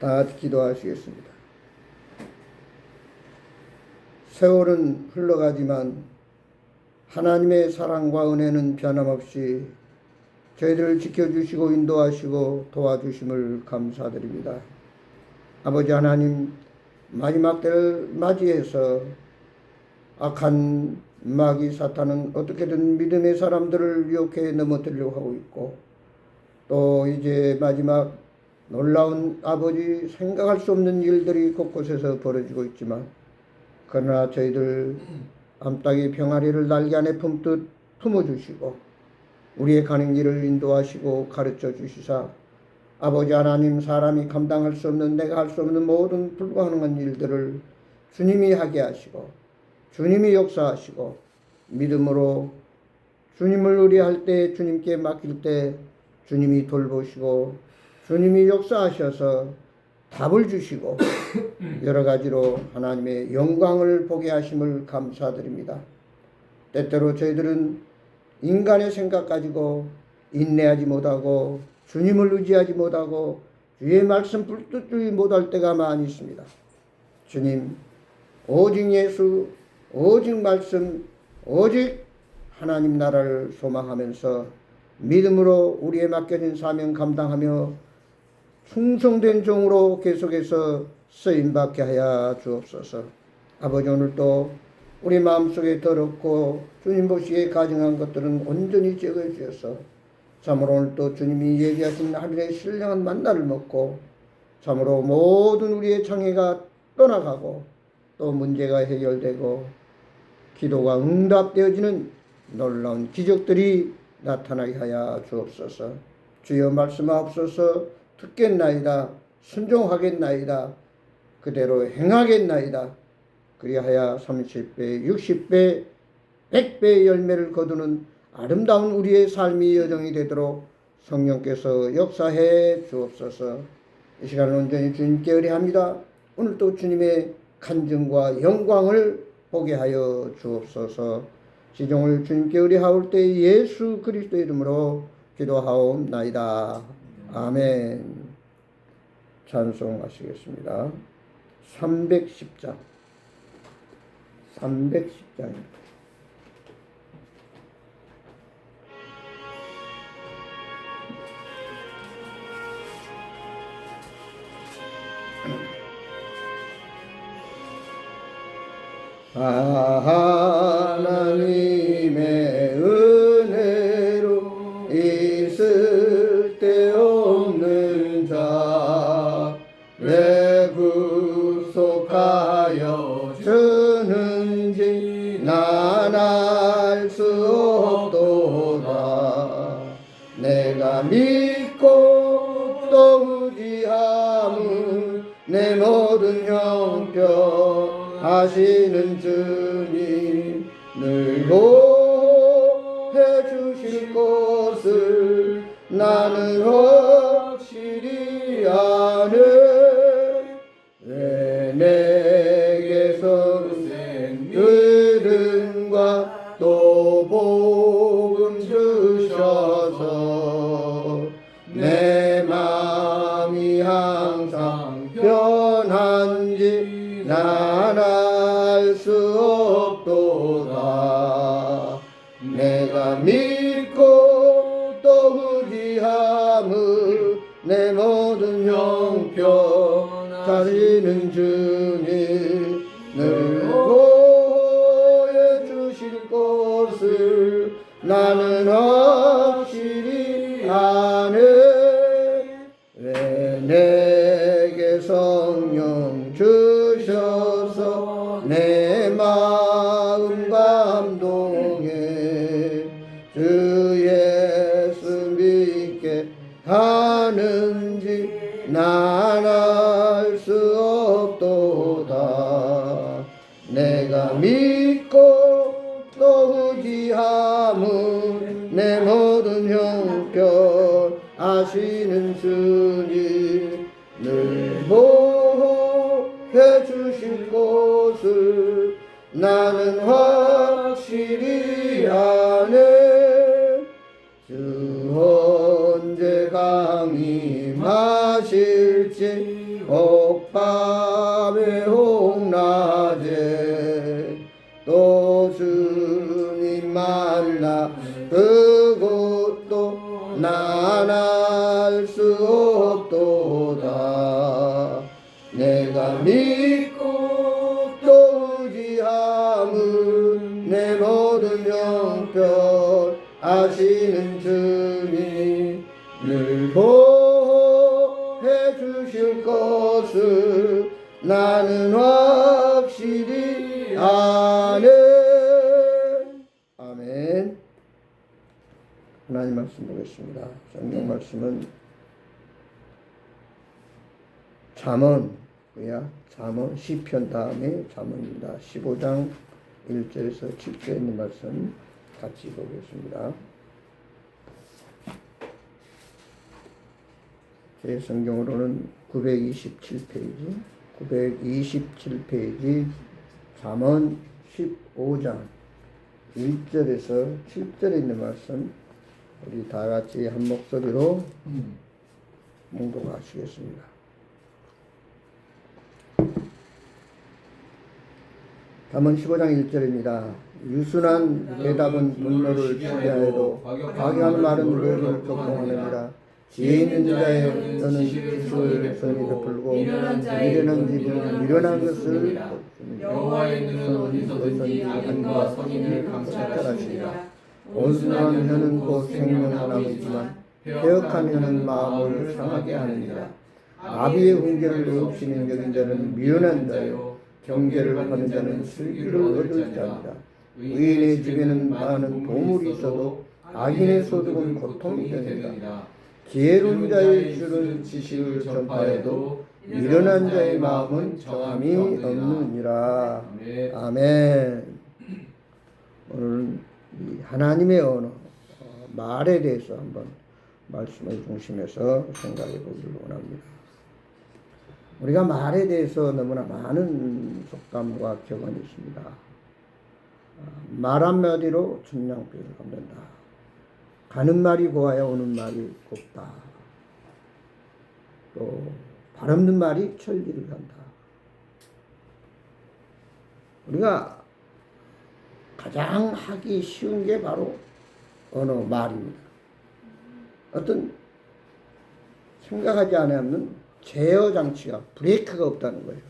다 같이 기도하시겠습니다. 세월은 흘러가지만 하나님의 사랑과 은혜는 변함없이 저희들을 지켜주시고 인도하시고 도와주심을 감사드립니다. 아버지 하나님, 마지막 때를 맞이해서 악한 마귀 사탄은 어떻게든 믿음의 사람들을 유혹해 넘어뜨리려고 하고 있고, 또 이제 마지막 놀라운 아버지 생각할 수 없는 일들이 곳곳에서 벌어지고 있지만, 그러나 저희들 암탉의 병아리를 날개 안에 품듯 품어주시고 우리의 가는 길을 인도하시고 가르쳐 주시사 아버지 하나님, 사람이 감당할 수 없는, 내가 할 수 없는 모든 불가능한 일들을 주님이 하게 하시고 주님이 역사하시고 믿음으로 주님을 의뢰할 때, 주님께 맡길 때 주님이 돌보시고 주님이 역사하셔서 답을 주시고 여러 가지로 하나님의 영광을 보게 하심을 감사드립니다. 때때로 저희들은 인간의 생각 가지고 인내하지 못하고 주님을 의지하지 못하고 주의 말씀 붙들지 못할 때가 많이 있습니다. 주님, 오직 예수, 오직 말씀, 오직 하나님 나라를 소망하면서 믿음으로 우리의 맡겨진 사명 감당하며 충성된 종으로 계속해서 쓰임받게 하여 주옵소서. 아버지, 오늘도 우리 마음속에 더럽고 주님 보시기에 가증한 것들은 온전히 제거해 주셔서 참으로 오늘도 주님이 얘기하신 하늘의 신령한 만나를 먹고 참으로 모든 우리의 장애가 떠나가고 또 문제가 해결되고 기도가 응답되어지는 놀라운 기적들이 나타나게 하여 주옵소서. 주여 말씀하옵소서. 듣겠나이다, 순종하겠나이다, 그대로 행하겠나이다. 그리하여 30배, 60배, 100배의 열매를 거두는 아름다운 우리의 삶이 여정이 되도록 성령께서 역사해 주옵소서. 이 시간을 온전히 주님께 의뢰합니다. 오늘도 주님의 간증과 영광을 보게 하여 주옵소서. 시종을 주님께 의뢰하올 때 예수 그리스도의 이름으로 기도하옵나이다. 아멘. 찬송하시겠습니다. 310장. 310장입니다. 하나님의 은혜로 있을 데 없는 자 왜 구속하여 주는지 난 알 수 없도다. 내가 믿고 또 의지함은 내 모든 형편 하시는 주님 늘 보호해 주실 것을 나는 확실히 아네. 왜 내게서 믿음과 또 복음 주셔서 내 마음이 항상 변한지 난 알 수 없도다. 내가 믿고 또 의지함을 내 모든 형편 하시는 주님 늘 보호해 주실 것을 나는 확실히 아네. 왜 내게 성령 주셔서 내 마음 감동해 주 예수 믿게 하는지 난 알 수 없도다. 내가 믿고 또 의지함은 내 모든 형편 하시는 주님 늘 보호해 주실 것을 나는 확실히 아네. 주 언제 강림하실지 옥밤에 홍낮에 또 주님 만나 그곳도 난 알 수 없도다. 내가 믿고 또 의지함은 내 모든 형편 아시는 주님 늘 보호해 주실 것을 나는 확실히 아네. 아멘. 하나님 말씀 보겠습니다. 성경 말씀은 잠언 시편 다음에 잠언입니다. 15장 1절에서 7절에 있는 말씀 같이 보겠습니다. 제 성경으로는 927페이지 잠언 15장 1절에서 7절에 있는 말씀 우리 다 같이 한 목소리로 몽독하시겠습니다. 잠언 15장 1절입니다. 유순한 대답은 분노를 주게하여도 과격한 말은 노를 격동하느니라. 지혜 있는 자의 너는 지식을 선히 베풀고 미련한 집은 미련한 것을 여호와의 눈은 어디서든지 악인과 선인을 감찰하시니라. 온순한 혀는 곧 생명나무이지만 배역한 혀는 마음을 상하게 하느니라. 나비의 훈계를 없이는 여긴 자는 미련한 자요 경계를 하는 자는 슬기를 얻을 자니라. 의인의 집에는 많은 보물이 있어도 악인의 소득은 고통이 되느니라. 지혜로운 자의 줄은 지식을 전파해도 미련한 자의 마음은 정함이 없느니라. 아멘. 오늘은 하나님의 언어, 말에 대해서 한번 말씀을 중심해서 생각해 보기를 원합니다. 우리가 말에 대해서 너무나 많은 속담과 격언이 있습니다. 말 한마디로 천냥빚을 갚는다. 가는 말이 고와야 오는 말이 곱다. 또 바람는 말이 천리를 간다. 우리가 가장 하기 쉬운 게 바로 언어, 말입니다. 어떤 생각하지 않으면 제어 장치가 브레이크가 없다는 거예요.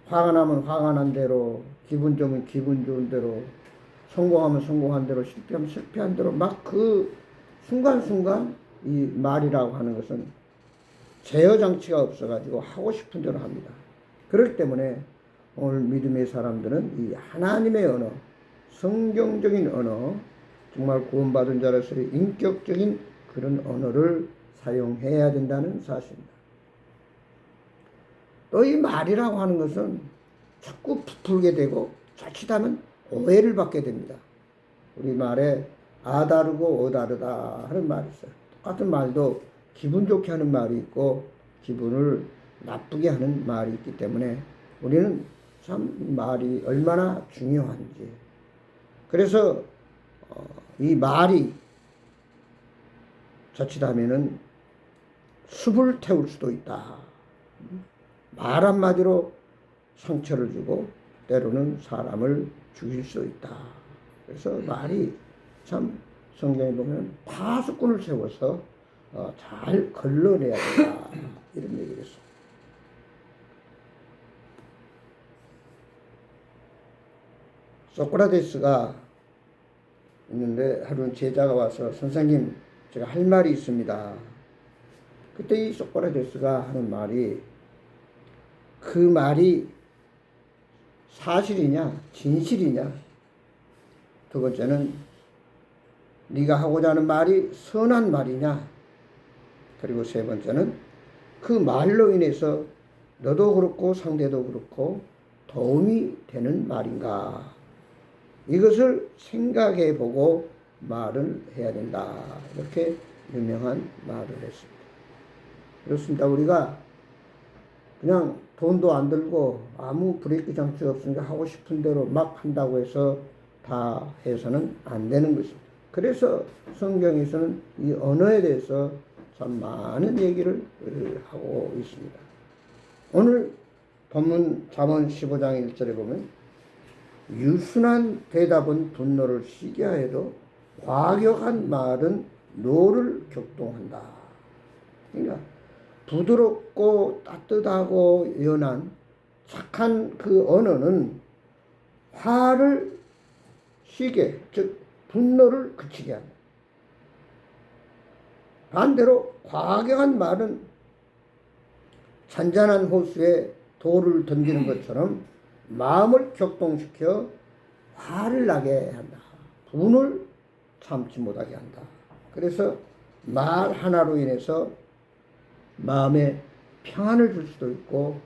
화가 나면 화가 난 대로, 기분 좋으면 기분 좋은 대로, 성공하면 성공한 대로, 실패하면 실패한 대로 막 그 순간순간 이 말이라고 하는 것은 제어 장치가 없어가지고 하고 싶은 대로 합니다. 그렇기 때문에 오늘 믿음의 사람들은 이 하나님의 언어, 성경적인 언어, 정말 구원받은 자로서의 인격적인 그런 언어를 사용해야 된다는 사실입니다. 또 이 말이라고 하는 것은 자꾸 부풀게 되고 자칫하면 오해를 받게 됩니다. 우리 말에 아 다르고 어 다르다 하는 말이 있어요. 똑같은 말도 기분 좋게 하는 말이 있고 기분을 나쁘게 하는 말이 있기 때문에 우리는 참 말이 얼마나 중요한지. 그래서 이 말이 자칫하면은 숲을 태울 수도 있다. 말 한마디로 상처를 주고 때로는 사람을 죽일 수 있다. 그래서 말이 참 성경에 보면 파수꾼을 세워서 잘 걸러내야 된다. 이런 얘기를 했어요. 소크라테스가 있는데 하루 제자가 와서 선생님 제가 할 말이 있습니다. 그때 이 소크라테스가 하는 말이 그 말이 사실이냐 진실이냐, 두 번째는 네가 하고자 하는 말이 선한 말이냐, 그리고 세 번째는 그 말로 인해서 너도 그렇고 상대도 그렇고 도움이 되는 말인가, 이것을 생각해 보고 말을 해야 된다. 이렇게 유명한 말을 했습니다. 그렇습니다. 우리가 그냥 돈도 안 들고 아무 브레이크 장치가 없으니까 하고 싶은 대로 막 한다고 해서 다 해서는 안 되는 것입니다. 그래서 성경에서는 이 언어에 대해서 참 많은 얘기를 하고 있습니다. 오늘 본문 잠언 15장 1절에 보면 유순한 대답은 분노를 쉬게 하여도 과격한 말은 노를 격동한다. 그러니까 부드럽고 따뜻하고 연한 착한 그 언어는 화를 쉬게, 즉 분노를 그치게 한다. 반대로 과격한 말은 잔잔한 호수에 돌을 던지는 것처럼 마음을 격동시켜 화를 나게 한다. 분을 참지 못하게 한다. 그래서 말 하나로 인해서 마음에 평안을 줄 수도 있고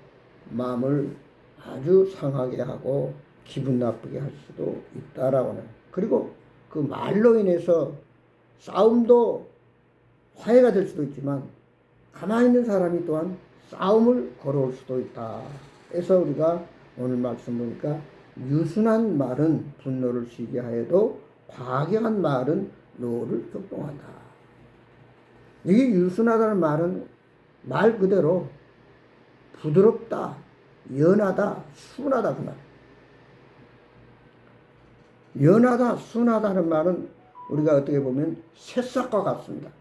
마음을 아주 상하게 하고 기분 나쁘게 할 수도 있다라고 하는. 그리고 그 말로 인해서 싸움도 화해가 될 수도 있지만 가만히 있는 사람이 또한 싸움을 걸어올 수도 있다. 그래서 우리가 오늘 말씀 보니까 유순한 말은 분노를 쉬게 하여도 과격한 말은 노를 격동한다. 이게 유순하다는 말은 말 그대로 부드럽다, 연하다, 순하다 그 말. 연하다, 순하다는 말은 우리가 어떻게 보면 새싹과 같습니다.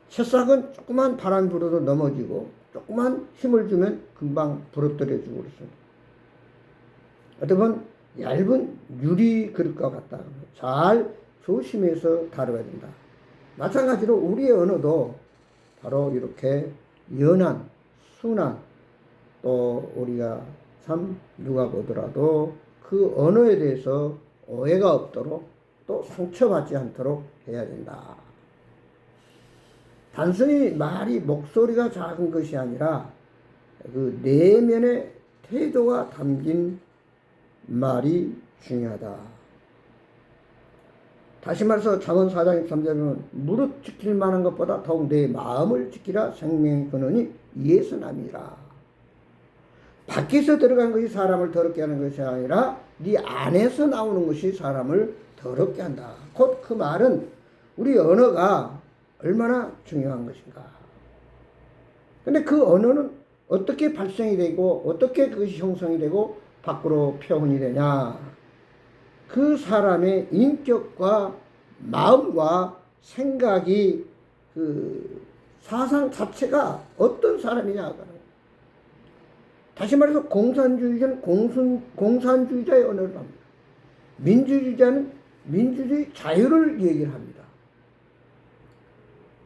새싹은 조그만 바람 불어도 넘어지고 조그만 힘을 주면 금방 부러뜨려주고 그렇습니다. 어떻게 보면 얇은 유리 그릇과 같다. 잘 조심해서 다뤄야 된다. 마찬가지로 우리의 언어도 바로 이렇게 연한, 순한, 또 우리가 참 누가 보더라도 그 언어에 대해서 오해가 없도록 또 상처받지 않도록 해야 된다. 단순히 말이 목소리가 작은 것이 아니라 그 내면의 태도가 담긴 말이 중요하다. 다시 말해서 잠언 4장 3절에 보면 무릇 지킬 만한 것보다 더욱 내 마음을 지키라 생명의 근원이 이에서 남이라. 밖에서 들어간 것이 사람을 더럽게 하는 것이 아니라 네 안에서 나오는 것이 사람을 더럽게 한다. 곧 그 말은 우리 언어가 얼마나 중요한 것인가. 근데 그 언어는 어떻게 발생이 되고 어떻게 그것이 형성이 되고 밖으로 표현이 되냐. 그 사람의 인격과 마음과 생각이 그 사상 자체가 어떤 사람이냐. 다시 말해서 공산주의자는 공산주의자의 언어를 합니다. 민주주의자는 민주주의 자유를 얘기를 합니다.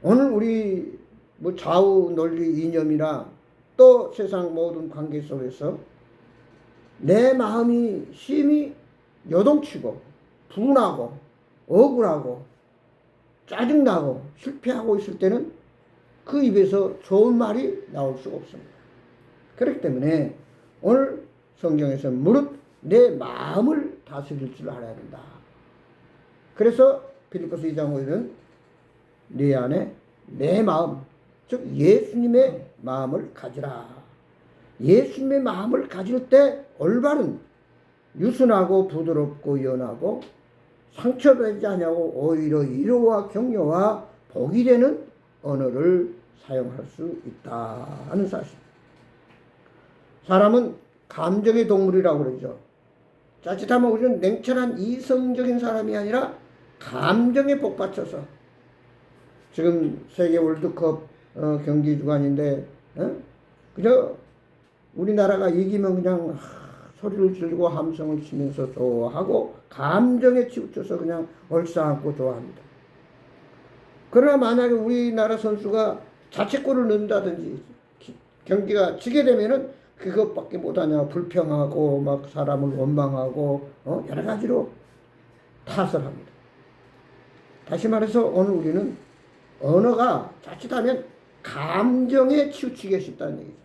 오늘 우리 뭐 좌우 논리 이념이나 또 세상 모든 관계 속에서 내 마음이 심히 요동치고 분하고 억울하고 짜증나고 실패하고 있을 때는 그 입에서 좋은 말이 나올 수가 없습니다. 그렇기 때문에 오늘 성경에서 무릇 내 마음을 다스릴 줄 알아야 된다. 그래서 빌립보서 2장 5절은 네 안에 내 마음, 즉 예수님의 마음을 가지라. 예수님의 마음을 가질 때 올바른 유순하고 부드럽고 연하고 상처되지 않냐고 오히려 위로와 격려와 복이 되는 언어를 사용할 수 있다 하는 사실. 사람은 감정의 동물이라고 그러죠. 자칫하면 우리는 냉철한 이성적인 사람이 아니라 감정에 복받쳐서 지금 세계 월드컵 경기 주간인데 그저 우리나라가 이기면 그냥 소리를 지르고 함성을 치면서 좋아하고 감정에 치우쳐서 그냥 얼싸안고 좋아합니다. 그러나 만약에 우리나라 선수가 자책골을 넣는다든지 경기가 지게 되면은 그것밖에 못하냐 불평하고 막 사람을 원망하고 여러 가지로 탓을 합니다. 다시 말해서 오늘 우리는 언어가 자칫하면 감정에 치우치게 싶다는 얘기죠.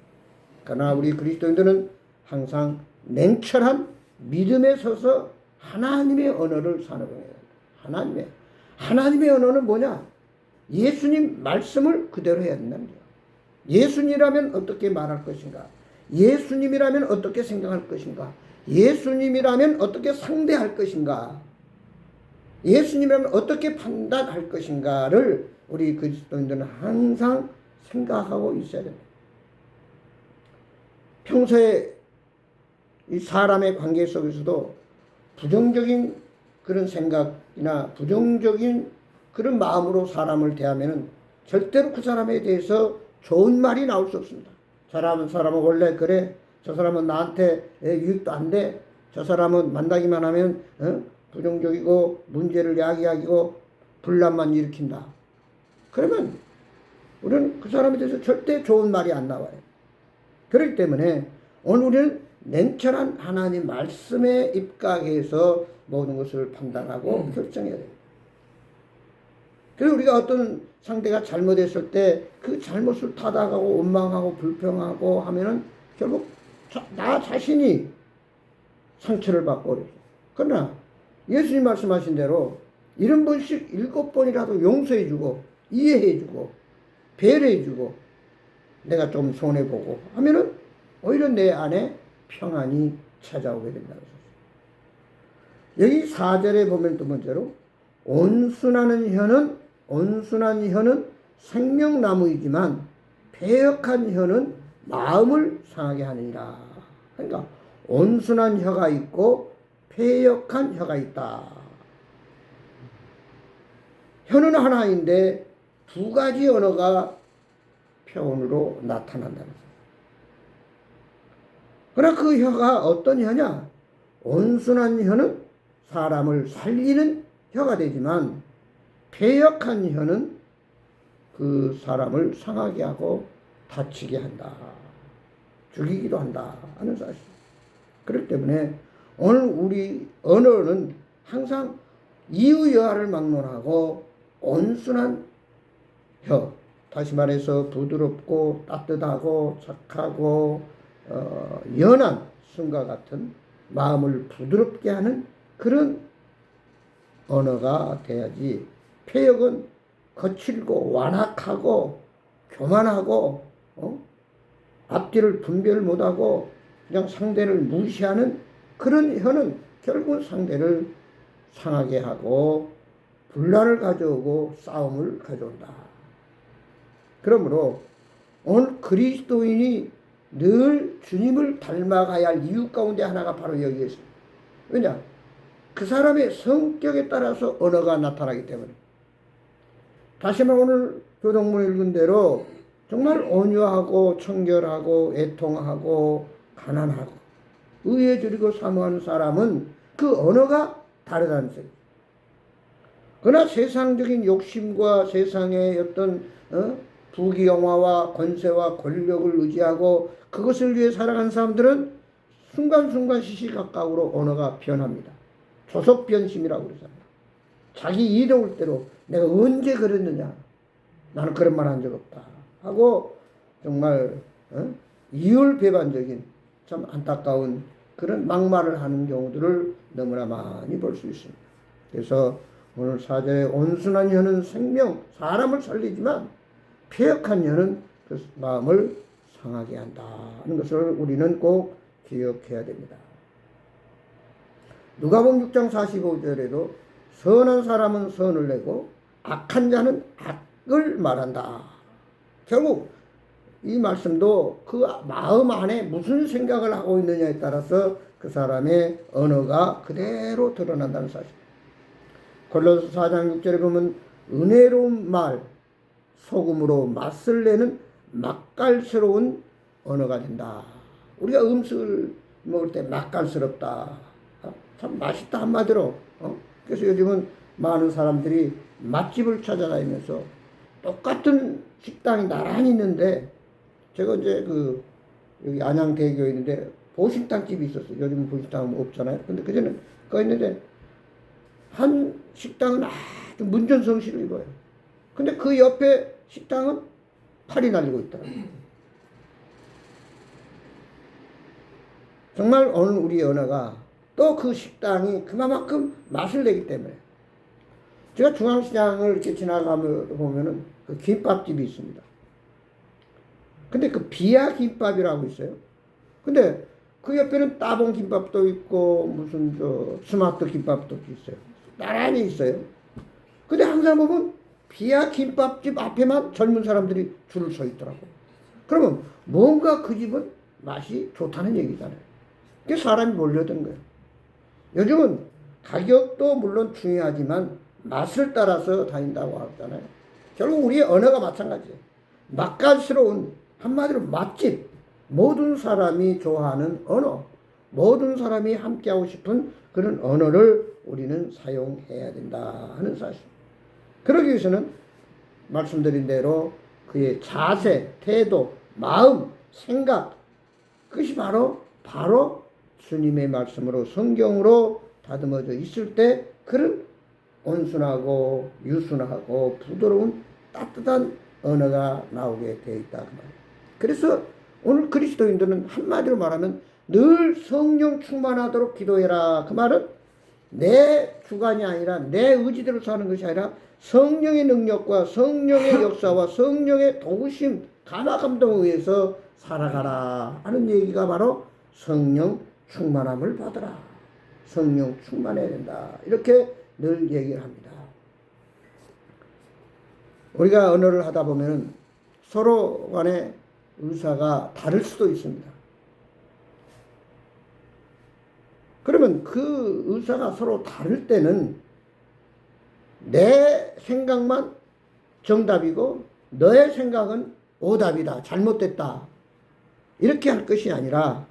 그러나 우리 그리스도인들은 항상 냉철한 믿음에 서서 하나님의 언어를 사용해야 합니다. 하나님의 언어는 뭐냐? 예수님 말씀을 그대로 해야 된다는 거예요. 예수님이라면 어떻게 말할 것인가? 예수님이라면 어떻게 생각할 것인가? 예수님이라면 어떻게 상대할 것인가? 예수님이라면 어떻게 판단할 것인가를 우리 그리스도인들은 항상 생각하고 있어야 됩니다. 평소에 이 사람의 관계 속에서도 부정적인 그런 생각이나 부정적인 그런 마음으로 사람을 대하면은 절대로 그 사람에 대해서 좋은 말이 나올 수 없습니다. 사람은 원래 그래. 저 사람은 나한테 유익도 안 돼. 저 사람은 만나기만 하면 부정적이고 문제를 야기하고 분란만 일으킨다. 그러면 우리는 그 사람에 대해서 절대 좋은 말이 안 나와요. 그렇기 때문에 오늘 우리는 냉철한 하나님 말씀에 입각해서 모든 것을 판단하고 결정해야 돼요. 그래서 우리가 어떤 상대가 잘못했을 때 그 잘못을 타당하고 원망하고 불평하고 하면은 결국 나 자신이 상처를 받고 그래요. 그러나 예수님 말씀하신 대로 70번씩 7번이라도 용서해주고 이해해주고 배려해주고 내가 좀 손해보고 하면은 오히려 내 안에 평안이 찾아오게 된다는 것이죠. 여기 4절에 보면 두 번째로 온순한 혀는 생명나무이지만 패역한 혀는 마음을 상하게 하느니라. 그러니까 온순한 혀가 있고 패역한 혀가 있다. 혀는 하나인데 두 가지 언어가 표현으로 나타난다는 거예요. 그러나 그 혀가 어떤 혀냐? 온순한 혀는 사람을 살리는 혀가 되지만 패역한 혀는 그 사람을 상하게 하고 다치게 한다. 죽이기도 한다 하는 사실. 그렇기 때문에 오늘 우리 언어는 항상 이유여하를 막론하고 온순한 혀, 다시 말해서 부드럽고 따뜻하고 착하고 연한 순과 같은 마음을 부드럽게 하는 그런 언어가 돼야지. 패역은 거칠고 완악하고 교만하고 앞뒤를 분별 못하고 그냥 상대를 무시하는 그런 혀는 결국 상대를 상하게 하고 분란을 가져오고 싸움을 가져온다. 그러므로 오늘 그리스도인이 늘 주님을 닮아가야 할 이유 가운데 하나가 바로 여기에 있습니다. 왜냐? 그 사람의 성격에 따라서 언어가 나타나기 때문에. 다시 한번 오늘 교동문을 읽은 대로 정말 온유하고 청결하고 애통하고 가난하고 의에 줄이고 사모하는 사람은 그 언어가 다르다는 소리. 그러나 세상적인 욕심과 세상의 어떤 부귀영화와 권세와 권력을 의지하고 그것을 위해 살아가는 사람들은 순간순간 시시각각으로 언어가 변합니다. 조속변심이라고 그러잖아요. 자기 이로울 대로 내가 언제 그랬느냐, 나는 그런 말 한 적 없다 하고 정말 이율배반적인 참 안타까운 그런 막말을 하는 경우들을 너무나 많이 볼 수 있습니다. 그래서 오늘 4절에 온순한 혀는 생명, 사람을 살리지만 패역한 혀는 그 마음을 상하게 한다는 것을 우리는 꼭 기억해야 됩니다. 누가복음 6장 45절에도 선한 사람은 선을 내고 악한 자는 악을 말한다. 결국 이 말씀도 그 마음 안에 무슨 생각을 하고 있느냐에 따라서 그 사람의 언어가 그대로 드러난다는 사실. 골로새 4장 6절에 보면 은혜로운 말, 소금으로 맛을 내는 맛깔스러운 언어가 된다. 우리가 음식을 먹을 때 맛깔스럽다. 참 맛있다 한마디로. 그래서 요즘은 많은 사람들이 맛집을 찾아다니면서 똑같은 식당이 나란히 있는데, 제가 이제 여기 안양대교에 있는데 보신탕 집이 있었어요. 요즘은 보신탕은 없잖아요. 근데 그전에 거기 있는데 한 식당은 아주 문전성시를 이뤄요. 근데 그 옆에 식당은 팔이 날리고 있더라고요. 정말 오늘 우리 언어가 또 그 식당이 그만큼 맛을 내기 때문에. 제가 중앙시장을 이렇게 지나가며 보면은 그 김밥집이 있습니다. 근데 그 비야 김밥이라고 있어요. 근데 그 옆에는 따봉 김밥도 있고 무슨 스마트 김밥도 있어요. 나란히 있어요. 근데 항상 보면 비야 김밥집 앞에만 젊은 사람들이 줄을 서 있더라고. 그러면 뭔가 그 집은 맛이 좋다는 얘기잖아요. 그게 사람이 몰려든 거예요. 요즘은 가격도 물론 중요하지만 맛을 따라서 다닌다고 하잖아요. 결국 우리의 언어가 마찬가지예요. 맛깔스러운, 한마디로 맛집, 모든 사람이 좋아하는 언어, 모든 사람이 함께하고 싶은 그런 언어를 우리는 사용해야 된다 하는 사실. 그러기 위해서는 말씀드린 대로 그의 자세, 태도, 마음, 생각, 그것이 바로 주님의 말씀으로 성경으로 다듬어져 있을 때 그런 온순하고 유순하고 부드러운 따뜻한 언어가 나오게 되어 있다 그 말이에요. 그래서 오늘 그리스도인들은 한마디로 말하면 늘 성령 충만하도록 기도해라. 그 말은 내 주관이 아니라 내 의지대로 사는 것이 아니라 성령의 능력과 성령의 역사와 성령의 도우심, 감화 감동에 의해서 살아가라 하는 얘기가 바로 성령 충만함을 받으라. 성령 충만해야 된다. 이렇게 늘 얘기를 합니다. 우리가 언어를 하다 보면 서로 간의 의사가 다를 수도 있습니다. 그러면 그 의사가 서로 다를 때는 내 생각만 정답이고 너의 생각은 오답이다, 잘못됐다 이렇게 할 것이 아니라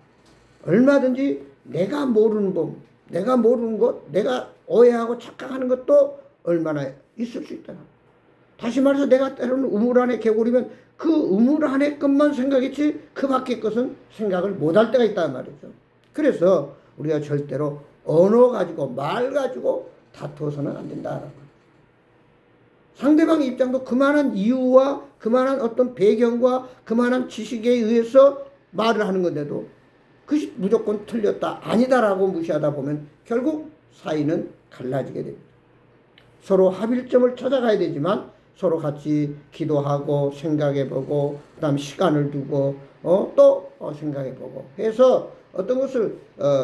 얼마든지 내가 모르는 법, 내가 모르는 것, 내가 오해하고 착각하는 것도 얼마나 있을 수 있다. 다시 말해서 내가 때로는 우물 안에 개구리면 그 우물 안에 것만 생각했지 그 밖의 것은 생각을 못할 때가 있단 말이죠. 그래서 우리가 절대로 언어 가지고 말 가지고 다투어서는 안 된다. 상대방 입장도 그만한 이유와 그만한 어떤 배경과 그만한 지식에 의해서 말을 하는 건데도 그것이 무조건 틀렸다 아니다라고 무시하다 보면 결국 사이는 갈라지게 됩니다. 서로 합일점을 찾아가야 되지만 서로 같이 기도하고 생각해보고 그다음 시간을 두고 또 생각해보고 해서 어떤 것을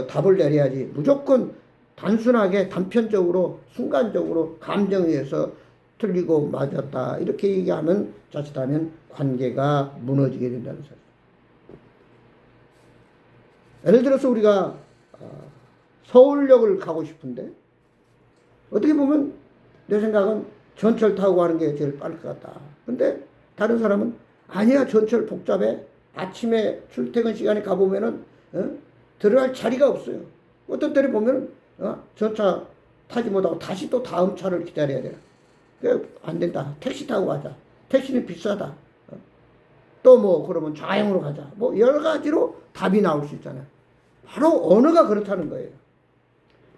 답을 내려야지 무조건 단순하게 단편적으로 순간적으로 감정에 의해서 틀리고 맞았다 이렇게 얘기하면 자칫하면 관계가 무너지게 된다는 사실. 예를 들어서 우리가 서울역을 가고 싶은데 어떻게 보면 내 생각은 전철 타고 가는 게 제일 빠를 것 같다. 근데 다른 사람은 아니야 전철 복잡해. 아침에 출퇴근 시간에 가보면은 들어갈 자리가 없어요. 어떤 때를 보면은 전차 타지 못하고 다시 또 다음 차를 기다려야 돼요. 안 된다. 택시 타고 가자. 택시는 비싸다. 또 뭐 그러면 좌행으로 가자. 뭐 여러 가지로 답이 나올 수 있잖아요. 바로 언어가 그렇다는 거예요.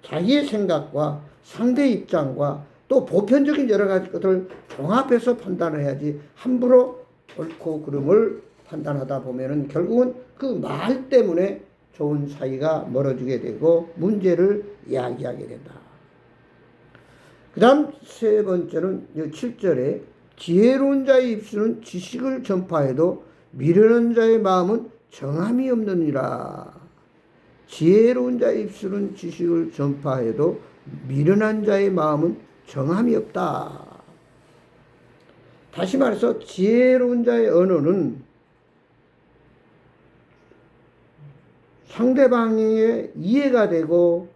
자기의 생각과 상대 입장과 또 보편적인 여러 가지 것들을 종합해서 판단을 해야지 함부로 옳고 그름을 판단하다 보면은 결국은 그 말 때문에 좋은 사이가 멀어지게 되고 문제를 이야기하게 된다. 그 다음 세 번째는 7절에 지혜로운 자의 입술은 지식을 전파해도 미련한 자의 마음은 정함이 없느니라. 지혜로운 자의 입술은 지식을 전파해도 미련한 자의 마음은 정함이 없다. 다시 말해서 지혜로운 자의 언어는 상대방의 이해가 되고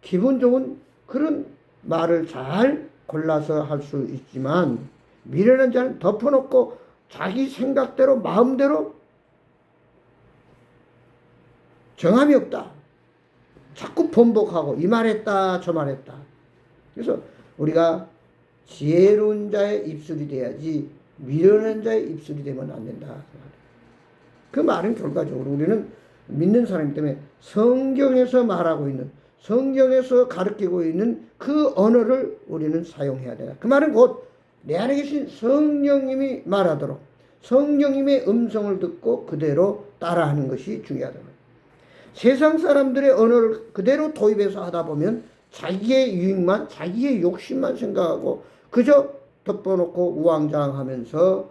기분 좋은 그런 말을 잘 골라서 할 수 있지만 미련한 자는 덮어놓고 자기 생각대로 마음대로 정함이 없다. 자꾸 번복하고 이 말했다 저 말했다. 그래서 우리가 지혜로운 자의 입술이 돼야지 미련한 자의 입술이 되면 안 된다. 그 말은 결과적으로 우리는 믿는 사람이기 때문에 성경에서 말하고 있는 성경에서 가르치고 있는 그 언어를 우리는 사용해야 된다. 그 말은 곧 내 안에 계신 성령님이 말하도록 성령님의 음성을 듣고 그대로 따라하는 것이 중요하다. 세상 사람들의 언어를 그대로 도입해서 하다 보면 자기의 유익만 자기의 욕심만 생각하고 그저 덮어놓고 우왕좌왕하면서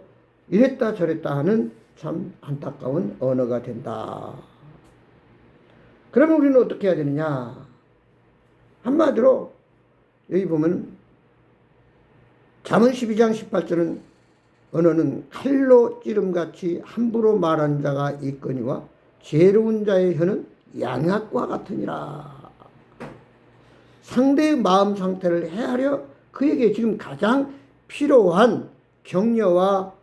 이랬다 저랬다 하는 참 안타까운 언어가 된다. 그러면 우리는 어떻게 해야 되느냐? 한마디로 여기 보면 잠언 12장 18절은 언어는 칼로 찌름같이 함부로 말하는 자가 있거니와 지혜로운 자의 혀는 양약과 같으니라. 상대의 마음 상태를 헤아려 그에게 지금 가장 필요한 격려와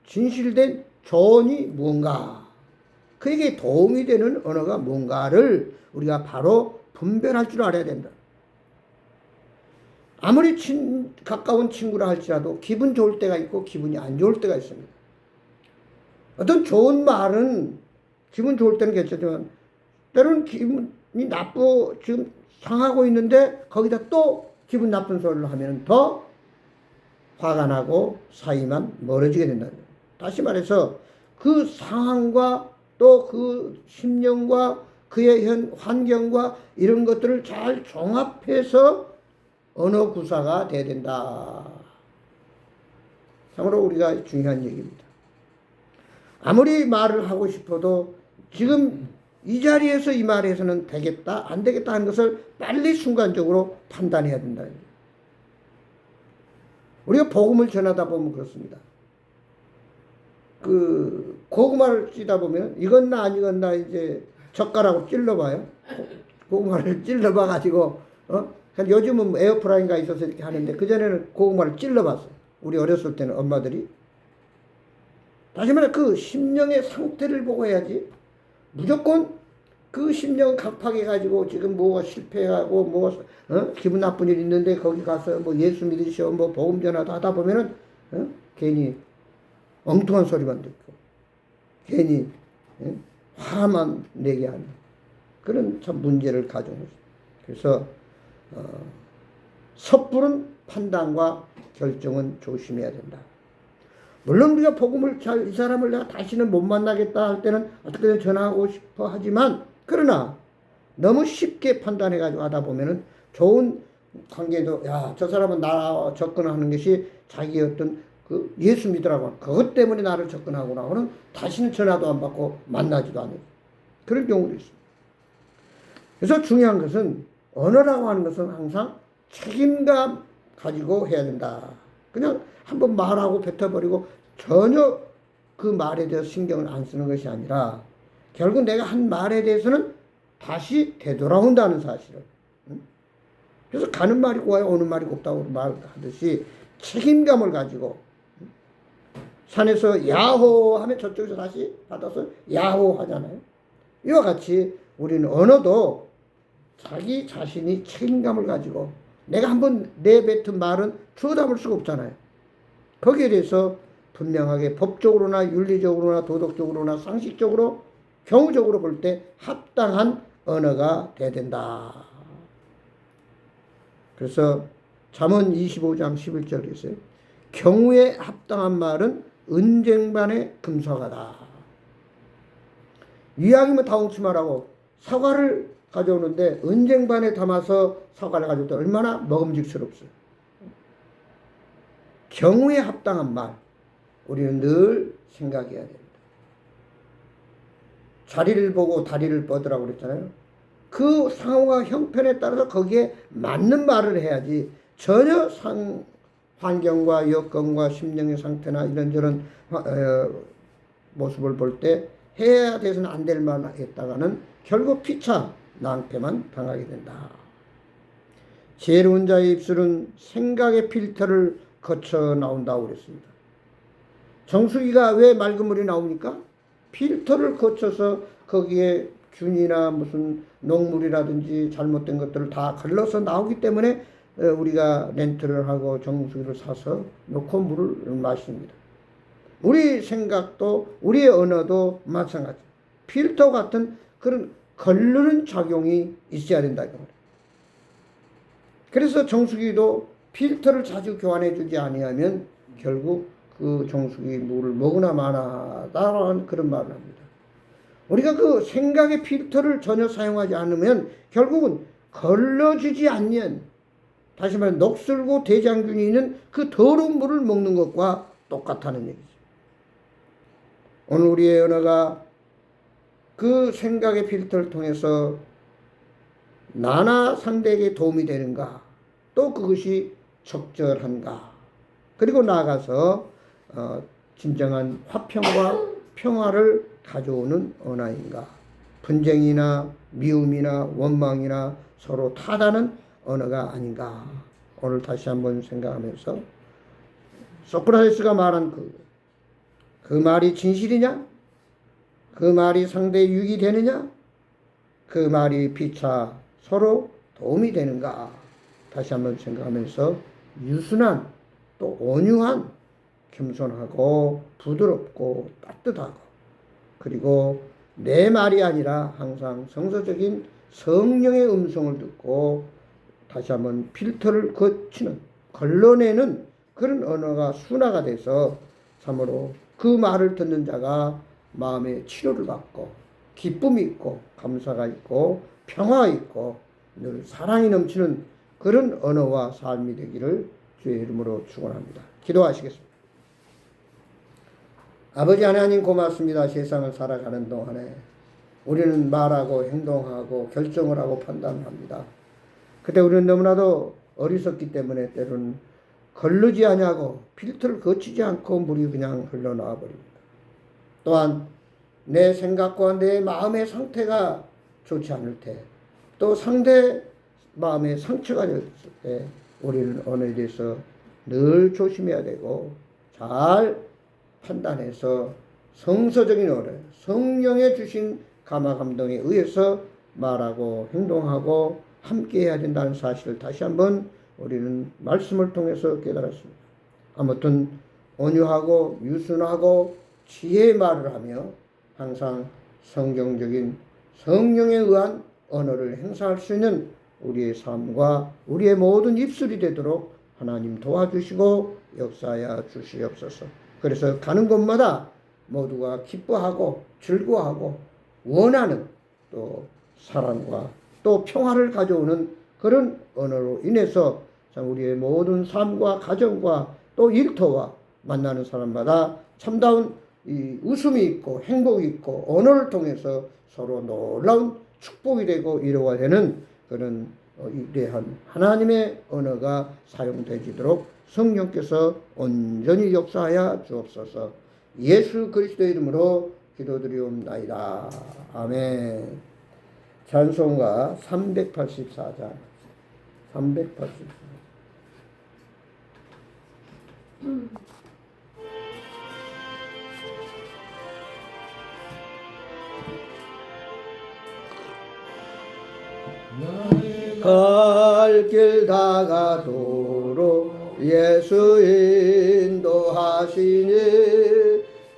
진실된 조언이 무언가, 그에게 도움이 되는 언어가 뭔가를 우리가 바로 분별할 줄 알아야 된다. 아무리 가까운 친구라 할지라도 기분 좋을 때가 있고 기분이 안 좋을 때가 있습니다. 어떤 좋은 말은 기분 좋을 때는 괜찮지만 때로는 기분이 지금 상하고 있는데 거기다 또 기분 나쁜 소리를 하면 더 화가 나고 사이만 멀어지게 된다. 다시 말해서 그 상황과 또 그 심령과 그의 현 환경과 이런 것들을 잘 종합해서 언어 구사가 돼야 된다. 참으로 우리가 중요한 얘기입니다. 아무리 말을 하고 싶어도 지금 이 자리에서 이 말에서는 되겠다 안 되겠다 하는 것을 빨리 순간적으로 판단해야 된다. 우리가 복음을 전하다 보면 그렇습니다. 그 고구마를 찌다 보면 이건나 아니건나 이제 젓가락으로 찔러봐요. 고구마를 찔러봐 가지고 요즘은 에어프라이어가 있어서 이렇게 하는데 그전에는 고구마를 찔러봤어요. 우리 어렸을 때는 엄마들이. 다시 말해 그 심령의 상태를 보고 해야지. 무조건 그 심령 갑하게 가지고 지금 뭐가 실패하고 뭐 기분 나쁜 일 있는데 거기 가서 뭐 예수 믿으시오 뭐 복음 전하다 하다 보면은 괜히 엉뚱한 소리만 듣고 괜히 화만 내게 하는 그런 참 문제를 가져온 거죠. 그래서 섣부른 판단과 결정은 조심해야 된다. 물론 우리가 복음을 이 사람을 내가 다시는 못 만나겠다 할 때는 어떻게든 전하고 싶어 하지만 그러나 너무 쉽게 판단해가지고 하다 보면은 좋은 관계도 저 사람은 나와 접근하는 것이 자기 어떤 그 예수 믿으라고 그것 때문에 나를 접근하구나 하고는 다시는 전화도 안 받고 만나지도 않는 그런 경우도 있습니다. 그래서 중요한 것은 언어라고 하는 것은 항상 책임감 가지고 해야 된다. 그냥 한번 말하고 뱉어버리고 전혀 그 말에 대해서 신경을 안 쓰는 것이 아니라 결국 내가 한 말에 대해서는 다시 되돌아온다는 사실을. 그래서 가는 말이 고와야 오는 말이 곱다고 말하듯이 책임감을 가지고 산에서 야호 하면 저쪽에서 다시 받아서 야호 하잖아요. 이와 같이 우리는 언어도 자기 자신이 책임감을 가지고 내가 한번 내뱉은 말은 주워 담을 수가 없잖아요. 거기에 대해서 분명하게 법적으로나 윤리적으로나 도덕적으로나 상식적으로 경우적으로 볼 때 합당한 언어가 돼야 된다. 그래서 잠언 25장 11절에 있어요. 경우에 합당한 말은 은쟁반의 금사가다. 이왕이면 다홍치마라고 사과를 가져오는데 은쟁반에 담아서 사과를 가져올 때 얼마나 먹음직스럽어요. 경우에 합당한 말 우리는 늘 생각해야 됩니다. 자리를 보고 다리를 뻗으라고 그랬잖아요. 그 상황과 형편에 따라서 거기에 맞는 말을 해야지 전혀 환경과 여건과 심령의 상태나 이런저런 모습을 볼 때 해야 돼서는 안 될 말을 했다가는 결국 피차 낭패만 당하게 된다. 지혜로운 자의 입술은 생각의 필터를 거쳐 나온다고 그랬습니다. 정수기가 왜 맑은 물이 나옵니까? 필터를 거쳐서 거기에 균이나 무슨 녹물이라든지 잘못된 것들을 다 걸러서 나오기 때문에 우리가 렌트를 하고 정수기를 사서 놓고 물을 마십니다. 우리 생각도 우리의 언어도 마찬가지. 필터 같은 그런 걸르는 작용이 있어야 된다. 그래서 정수기도 필터를 자주 교환해 주지 아니하면 결국 그 정수기 물을 먹으나 마나다라는 그런 말을 합니다. 우리가 그 생각의 필터를 전혀 사용하지 않으면 결국은 걸러지지 않는, 다시 말해 녹슬고 대장균이 있는 그 더러운 물을 먹는 것과 똑같다는 얘기죠. 오늘 우리의 언어가 그 생각의 필터를 통해서 나나 상대에게 도움이 되는가, 또 그것이 적절한가, 그리고 나아가서 진정한 화평과 평화를 가져오는 언어인가? 분쟁이나 미움이나 원망이나 서로 타다는 언어가 아닌가? 오늘 다시 한번 생각하면서 소크라테스가 말한 그 말이 진실이냐? 그 말이 상대의 유익이 되느냐? 그 말이 피차 서로 도움이 되는가? 다시 한번 생각하면서 유순한 또 온유한 겸손하고 부드럽고 따뜻하고 그리고 내 말이 아니라 항상 성서적인 성령의 음성을 듣고 다시 한번 필터를 거치는 걸러내는 그런 언어가 순화가 돼서 참으로 그 말을 듣는 자가 마음의 치료를 받고 기쁨이 있고 감사가 있고 평화가 있고 늘 사랑이 넘치는 그런 언어와 삶이 되기를 주의 이름으로 축원합니다. 기도하시겠습니다. 아버지 하나님 고맙습니다. 세상을 살아가는 동안에 우리는 말하고 행동하고 결정을 하고 판단합니다. 그때 우리는 너무나도 어리석기 때문에 때로는 걸르지 않냐고 필터를 거치지 않고 물이 그냥 흘러나와 버립니다. 또한 내 생각과 내 마음의 상태가 좋지 않을 때 또 상대 마음에 상처가 됐을 때 우리는 언어에 대해서 늘 조심해야 되고 잘 판단해서 성서적인 언어, 성령의 주신 감화 감동에 의해서 말하고 행동하고 함께 해야 된다는 사실을 다시 한번 우리는 말씀을 통해서 깨달았습니다. 아무튼 온유하고 유순하고 지혜의 말을 하며 항상 성경적인 성령에 의한 언어를 행사할 수 있는 우리의 삶과 우리의 모든 입술이 되도록 하나님 도와주시고 역사하여 주시옵소서. 그래서 가는 곳마다 모두가 기뻐하고 즐거워하고 원하는 또 사랑과 또 평화를 가져오는 그런 언어로 인해서 참 우리의 모든 삶과 가정과 또 일터와 만나는 사람마다 참다운 이 웃음이 있고 행복이 있고 언어를 통해서 서로 놀라운 축복이 되고 위로가 되는 그런 위대한 하나님의 언어가 사용되지도록 성령께서 온전히 역사하여 주옵소서. 예수 그리스도의 이름으로 기도드리옵나이다. 아멘. 찬송가 384장 384. 갈 길 다가도록 예수 인도하시니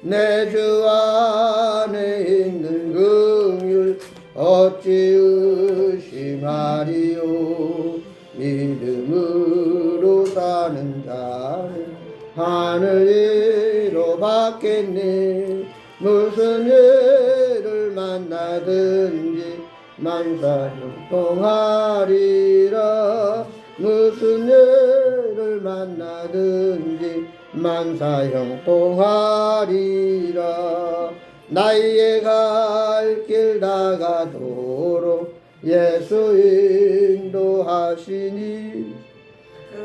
내 주 안에 있는 긍휼 어찌 의심하리요. 믿음으로 사는 자는 하늘 위로 받겠네. 무슨 일을 만나든지 만사형통하리라. 무슨 일을 만나든지 만사형통하리라. 나의 갈 길 다가도록 예수 인도하시니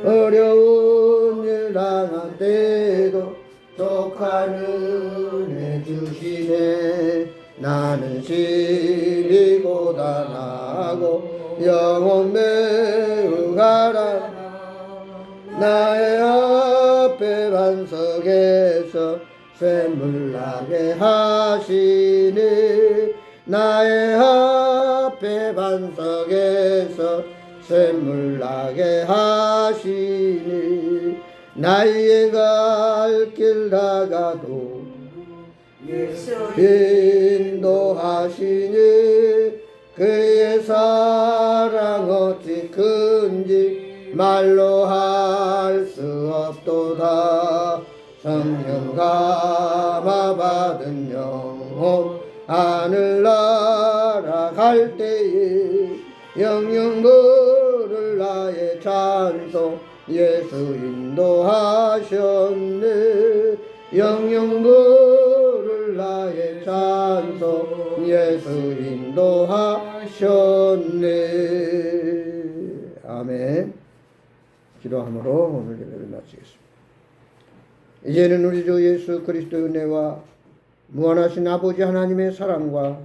어려운 일 당한 때도 독한 은혜 주시네. 나는 심히 고단하고 영혼 매우 가라. 나의 앞에 반석에서 샘물 나게 하시니. 나의 앞에 반석에서 샘물 나게 하시니. 나의 갈 길 다가도 인도하시니. 그의 사랑 어찌 큰지 말로 할 수 없도다. 성령 감화 받은 영혼 하늘나라 갈 때에 영영 부를 나의 찬송 예수 인도하셨네. 영영 부를 나의 찬송 예수 인도하셨네. 아멘. 기도함으로 오늘 예배를 마치겠습니다. 이제는 우리 주 예수 그리스도의 은혜와 무한하신 아버지 하나님의 사랑과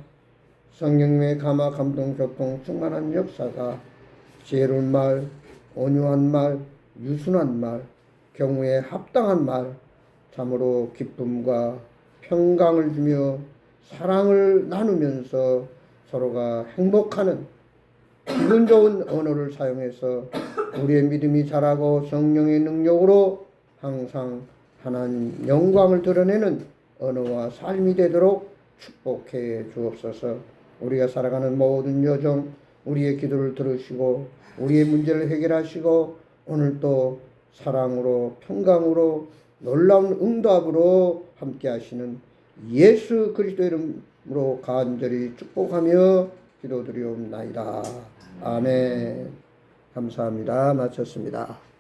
성령님의 감화 감동 교통 충만한 역사가 지혜로운 말, 온유한 말, 유순한 말, 경우에 합당한 말, 참으로 기쁨과 평강을 주며 사랑을 나누면서 서로가 행복하는 기분 좋은 언어를 사용해서 우리의 믿음이 자라고 성령의 능력으로 항상 하나님 영광을 드러내는 언어와 삶이 되도록 축복해 주옵소서. 우리가 살아가는 모든 여정 우리의 기도를 들으시고 우리의 문제를 해결하시고 오늘 또 사랑으로 평강으로 놀라운 응답으로 함께 하시는 예수 그리스도 이름으로 간절히 축복하며 기도드리옵나이다. 아멘. 감사합니다. 마쳤습니다.